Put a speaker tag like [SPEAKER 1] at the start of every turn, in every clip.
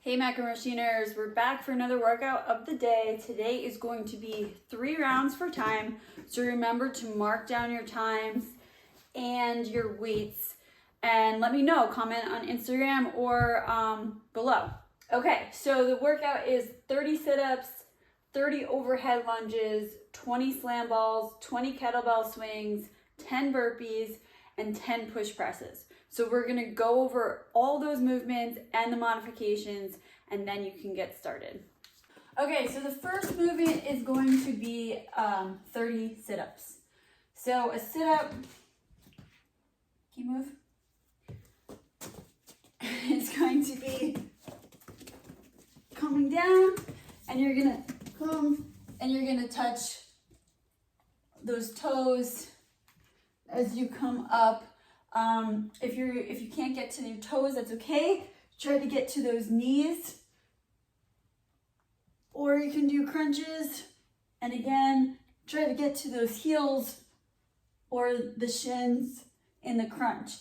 [SPEAKER 1] Hey Macro Machiners, we're back for another workout of the day. Today is going to be 3 rounds for time. So remember to mark down your times and your weights and let me know, comment on Instagram or below. Okay, so the workout is 30 sit-ups, 30 overhead lunges, 20 slam balls, 20 kettlebell swings, 10 burpees, and 10 push presses. So we're gonna go over all those movements and the modifications, and then you can get started. Okay, so the first movement is going to be 30 sit-ups. So a sit-up, can you move? It's going to be coming down, and you're gonna come, and you're gonna touch those toes as you come up. If you can't get to your toes, that's okay. Try to get to those knees. Or you can do crunches. And again, try to get to those heels or the shins in the crunch.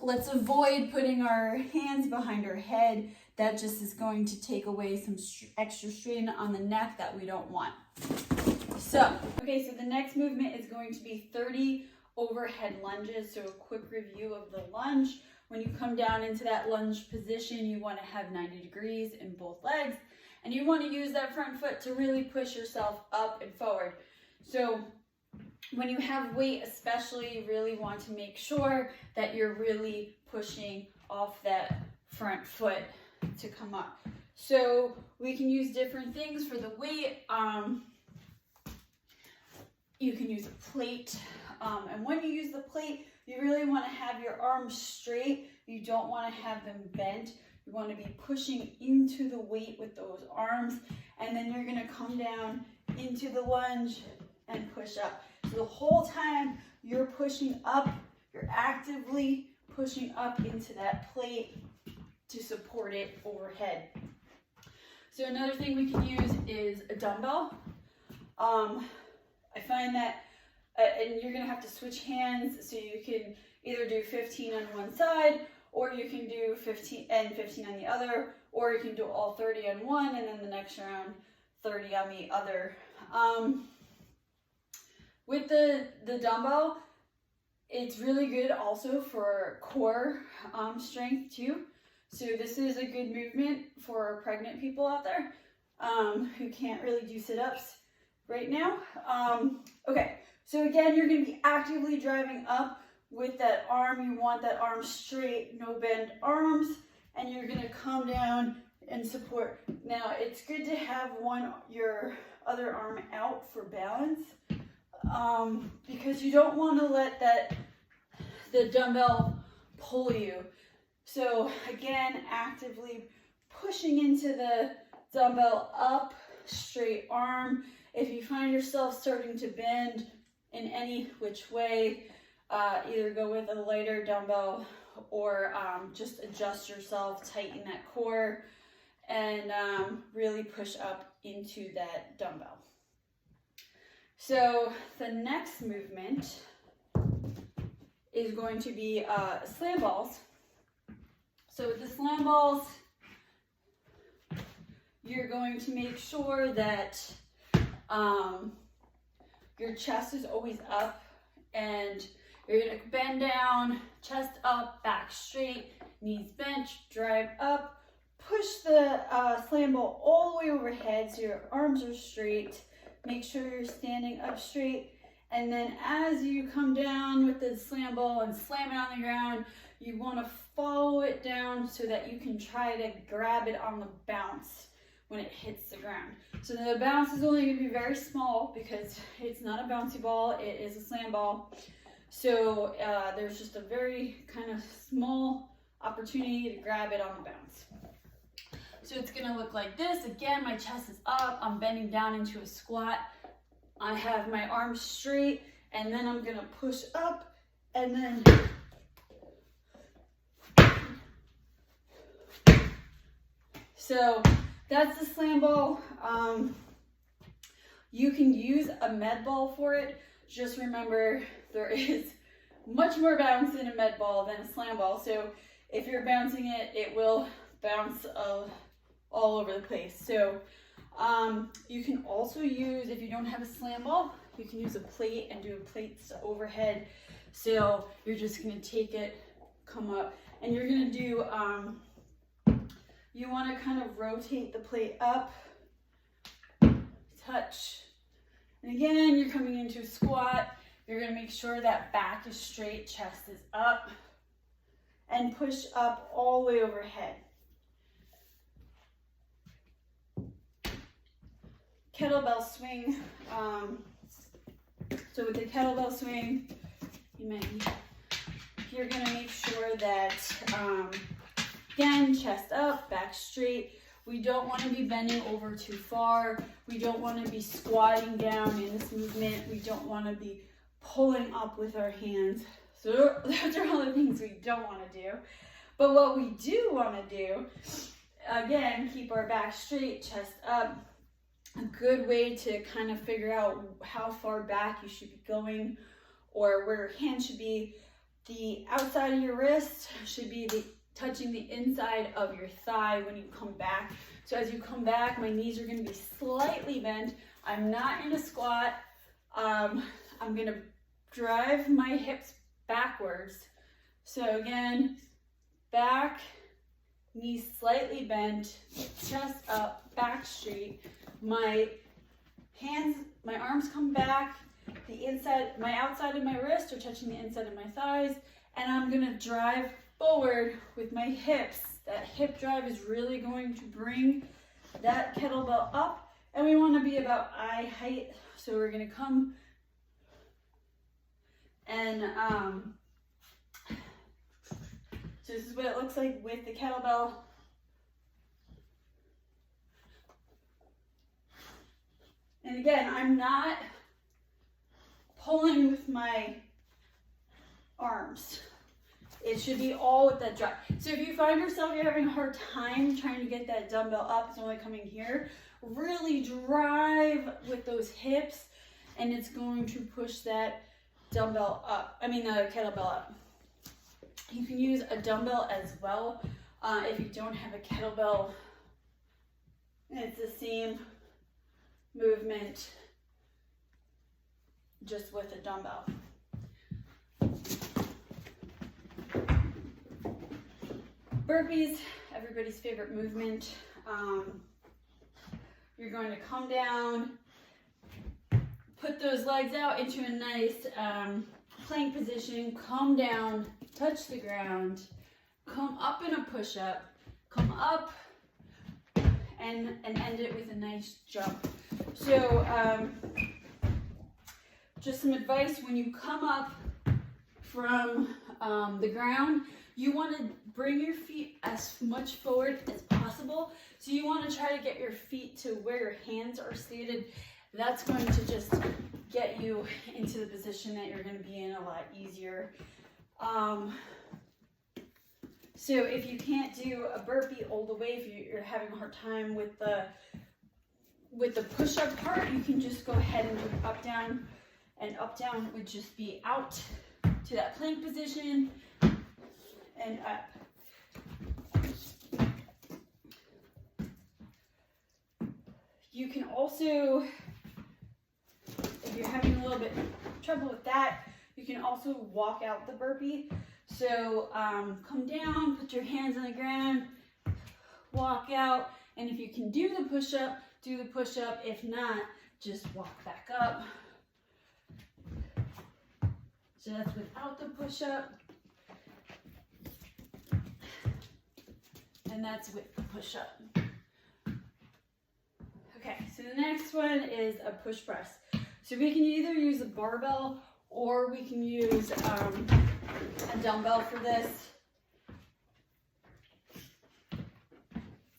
[SPEAKER 1] Let's avoid putting our hands behind our head. That just is going to take away some extra strain on the neck that we don't want. So the next movement is going to be 30 overhead lunges. So a quick review of the lunge. When you come down into that lunge position, you want to have 90 degrees in both legs, and you want to use that front foot to really push yourself up and forward. So when you have weight especially, you really want to make sure that you're really pushing off that front foot to come up. So we can use different things for the weight. You can use a plate. And when you use the plate, you really want to have your arms straight. You don't want to have them bent. You want to be pushing into the weight with those arms. And then you're going to come down into the lunge and push up. So the whole time you're pushing up, you're actively pushing up into that plate to support it overhead. So another thing we can use is a dumbbell. I find that and you're gonna have to switch hands, so you can either do 15 on one side, or you can do 15 on the other, or you can do all 30 on one, and then the next round 30 on the other. With the dumbbell, it's really good also for core strength too. So this is a good movement for pregnant people out there who can't really do sit-ups right now. Okay. So again, you're going to be actively driving up with that arm. You want that arm straight, no bend arms, and you're going to come down and support. Now, it's good to have your other arm out for balance because you don't want to let the dumbbell pull you. So again, actively pushing into the dumbbell up, straight arm. If you find yourself starting to bend in any which way, either go with a lighter dumbbell or just adjust yourself, tighten that core, and really push up into that dumbbell. So the next movement is going to be slam balls. So with the slam balls, you're going to make sure that your chest is always up, and you're gonna bend down, chest up, back straight, knees bent, drive up, push the slam ball all the way overhead so your arms are straight. Make sure you're standing up straight, and then as you come down with the slam ball and slam it on the ground, you want to follow it down so that you can try to grab it on the bounce when it hits the ground. So the bounce is only going to be very small because it's not a bouncy ball, it is a slam ball. So there's just a very kind of small opportunity to grab it on the bounce. So it's going to look like this. Again, my chest is up, I'm bending down into a squat. I have my arms straight, and then I'm going to push up, and then so that's the slam ball. You can use a med ball for it. Just remember, there is much more bounce in a med ball than a slam ball. So if you're bouncing it, it will bounce all over the place. So you can also use, if you don't have a slam ball, you can use a plate and do a plate overhead. So you're just gonna take it, come up, and you're gonna do, you wanna kind of rotate the plate up, touch. And again, you're coming into a squat. You're gonna make sure that back is straight, chest is up, and push up all the way overhead. Kettlebell swing. So with the kettlebell swing, you're gonna make sure that, again, chest up, back straight. We don't want to be bending over too far. We don't want to be squatting down in this movement. We don't want to be pulling up with our hands. So those are all the things we don't want to do. But what we do want to do, again, keep our back straight, chest up. A good way to kind of figure out how far back you should be going or where your hand should be. The outside of your wrist should be touching the inside of your thigh when you come back. So as you come back, my knees are going to be slightly bent. I'm not in a squat. I'm going to drive my hips backwards. So again, back, knees slightly bent, chest up, back straight. My hands, my arms come back. The inside, my outside of my wrist are touching the inside of my thighs, and I'm gonna drive forward with my hips. That hip drive is really going to bring that kettlebell up, and we want to be about eye height. So we're gonna come and so this is what it looks like with the kettlebell. And again, I'm not pulling with my arms. It should be all with that drive. So if you find yourself you're having a hard time trying to get that dumbbell up, it's only coming here, really drive with those hips, and it's going to push that dumbbell up, the kettlebell up. You can use a dumbbell as well if you don't have a kettlebell. It's the same movement, just with a dumbbell. Burpees, everybody's favorite movement. You're going to come down, put those legs out into a nice plank position, come down, touch the ground, come up in a push-up, come up, and end it with a nice jump. So just some advice, when you come up from the ground, you want to bring your feet as much forward as possible. So you want to try to get your feet to where your hands are seated. That's going to just get you into the position that you're going to be in a lot easier. So if you can't do a burpee all the way, if you're having a hard time with the push-up part, you can just go ahead and do up down, and up down would just be out to that plank position and up. You can also, if you're having a little bit of trouble with that, you can also walk out the burpee. So come down, put your hands on the ground, walk out, and if you can do the push-up, do the push-up. If not, just walk back up. So that's without the push-up. And that's with the push-up. Okay, so the next one is a push press. So we can either use a barbell or we can use a dumbbell for this.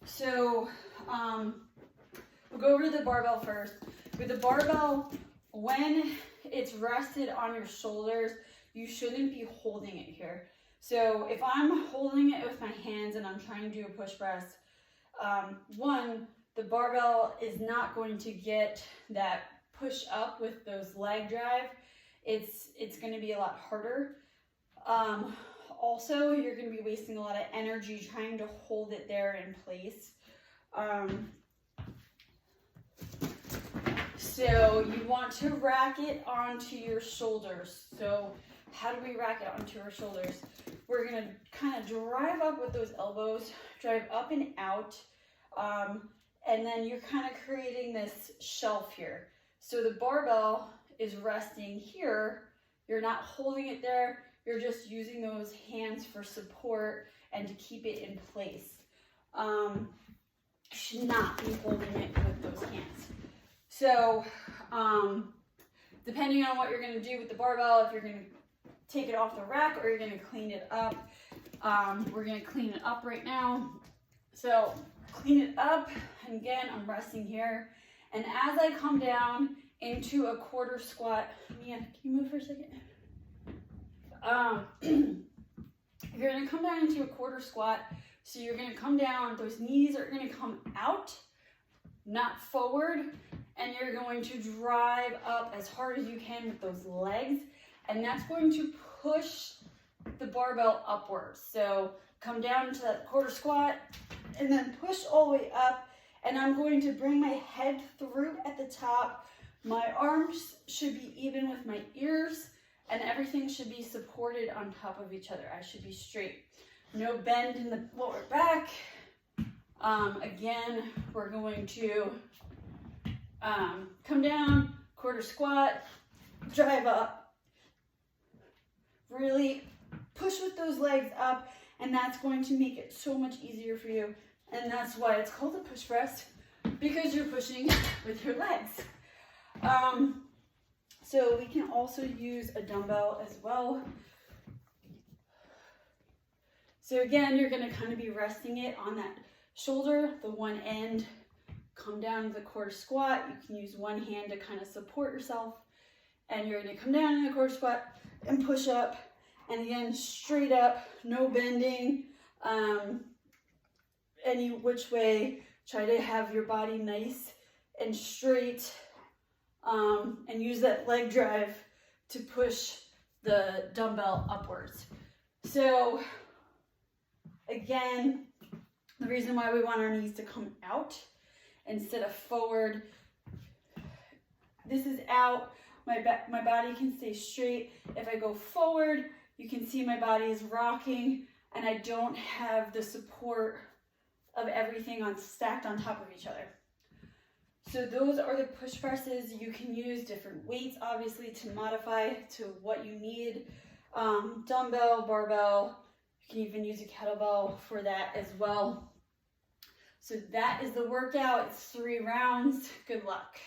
[SPEAKER 1] So we'll go over the barbell first. With the barbell, when it's rested on your shoulders, you shouldn't be holding it here. So if I'm holding it with my hands and I'm trying to do a push press, one, the barbell is not going to get that push up with those leg drive. It's going to be a lot harder. also you're going to be wasting a lot of energy trying to hold it there in place. So you want to rack it onto your shoulders. So how do we rack it onto our shoulders? We're going to kind of drive up with those elbows, drive up and out, and then you're kind of creating this shelf here. So the barbell is resting here. You're not holding it there. You're just using those hands for support and to keep it in place. You should not be holding it with those hands. So depending on what you're going to do with the barbell, if you're going to take it off the rack or you're going to clean it up, we're going to clean it up right now. So clean it up, and again, I'm resting here. And as I come down into a quarter squat, Mia, can you move for a second? You're going to come down into a quarter squat. So you're going to come down, those knees are going to come out, not forward, and you're going to drive up as hard as you can with those legs, and that's going to push the barbell upwards. So come down into that quarter squat, and then push all the way up, and I'm going to bring my head through at the top. My arms should be even with my ears, and everything should be supported on top of each other. I should be straight. No bend in the lower back. Again, we're going to come down, quarter squat, drive up. Really push with those legs up, and that's going to make it so much easier for you. And that's why it's called a push press, because you're pushing with your legs. So we can also use a dumbbell as well. So again, you're going to kind of be resting it on that shoulder, the one end. Come down to the quarter squat. You can use one hand to kind of support yourself. And you're going to come down in the quarter squat and push up. And again, straight up, no bending. Any which way, try to have your body nice and straight. And use that leg drive to push the dumbbell upwards. So again, the reason why we want our knees to come out instead of forward, this is out, my body can stay straight. If I go forward, you can see my body is rocking and I don't have the support of everything stacked on top of each other. So those are the push presses. You can use different weights, obviously, to modify to what you need. Dumbbell, barbell, you can even use a kettlebell for that as well. So that is the workout. It's 3 rounds. Good luck.